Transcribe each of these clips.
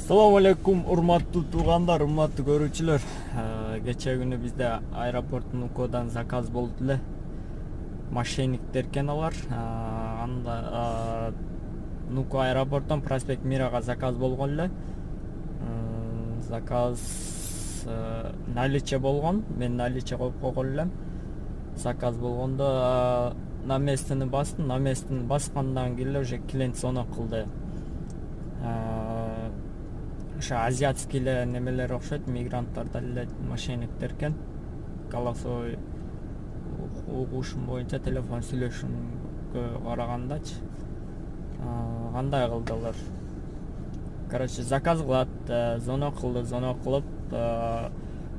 Assalamu alaikum, урматтуу туугандар, урматтуу көрүүчүлөр. Кече күнү бизде аэропорт Нукодан заказ болду эле. Мошенниктер экен алар. Анда Нуко аэропорттон Проспект Мирага заказ болгон эле. Заказ наличие болгон. Мен наличие коюп койгон элем. Заказ болгондо наместини бастым. Наместини баскандан кийин уже клиент звонок кылды. Ошо азиатский эле немелер окшойт, мигранттар эле мошенниктер экен. Голосовой угушум боюнча телефон сүйлөшүүгө карагандачы. Кандай кылдылар? Короче, заказ кылат, звонок кылып,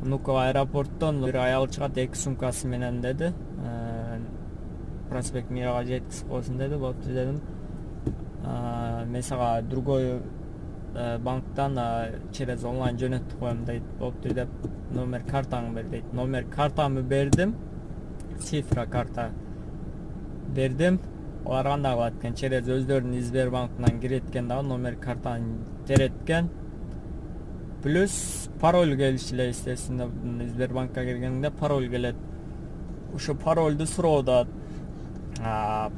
Нуко аэропорттон бир аял чыгат, 2 сумкасы менен деди. Проспект Мирага жеткизип койсун деди. Болупту дедим. Мен сага другой банктан через онлайн жөнөтүп коем дейт. Болупту деп номер картаңы бер дейт. Номер картамы бердим. Цифра карта бердим. Алар кандай кылат экен? Через өздөрүнүн Сбербанкынан киреткен дагы номер картаны тереткен. Плюс пароль келиши эле, естественно, Сбербанкка киргенде пароль келет. Ошо парольду суроодо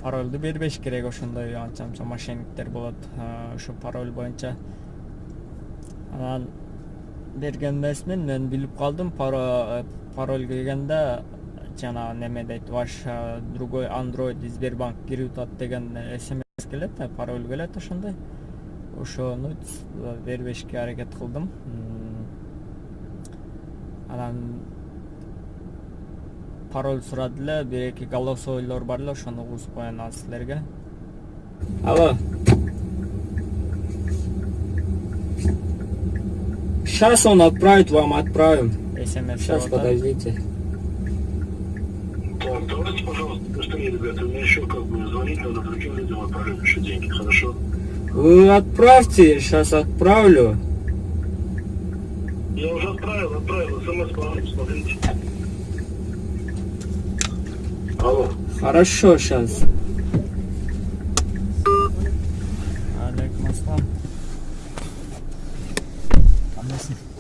парольду бербеш керек, ошондой анча-мынча мошенниктер болот. Ошо пароль боюнча анан берген эмесмин, мен билип калдым. Пароль келгенде жана неме дейт, ваш другой Android Сбербанк кирип атат деген смс келет, пароль келет ошондой. Ошону бербешке аракет кылдым. Анан пароль сурады эле, бир-эки голосовойлор бар эле, ошону угузуп коеюн азыр силерге. Алло. Сейчас он отправит, вам отправим. СМС. Сейчас, подождите. Так, давайте, пожалуйста, быстрее, ребята. У меня еще звонить надо другим людям, отправлять еще деньги, хорошо? Вы отправьте, сейчас отправлю. Я уже отправил, смс, смотрите. Алло. Хорошо, сейчас. Алейкум ассалам.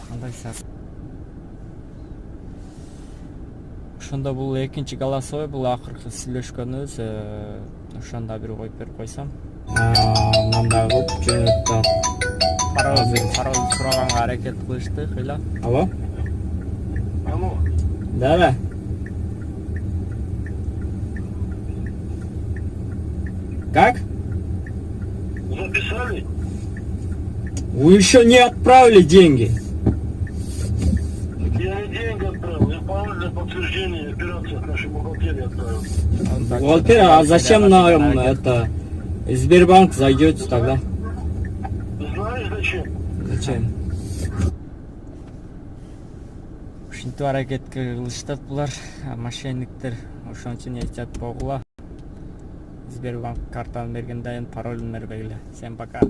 Кандайсың? Ошондо бул экинчи голосовой, бул акыркы сүйлөшкөнүбүз. Ошондо бир коюп берип койсом. Мындай кылып жөнөттү. Пароль сураганга аракет кылышты, кыйла. Алло? Алло. Да. Как? Записали? Вы еще не отправили деньги. Я не деньги отправил, я пароль для подтверждения операции от нашей бухгалтерии отправил. Бухгалтер, а зачем нам это Сбербанк зайдете тогда? Знаешь зачем? Зачем? Ушинтип аракетке кылыштат булар, мошенниктер. Ошон үчүн эhtiyat болгула. Сбербанк картаны бергенде паролун бербегиле. Всем пока.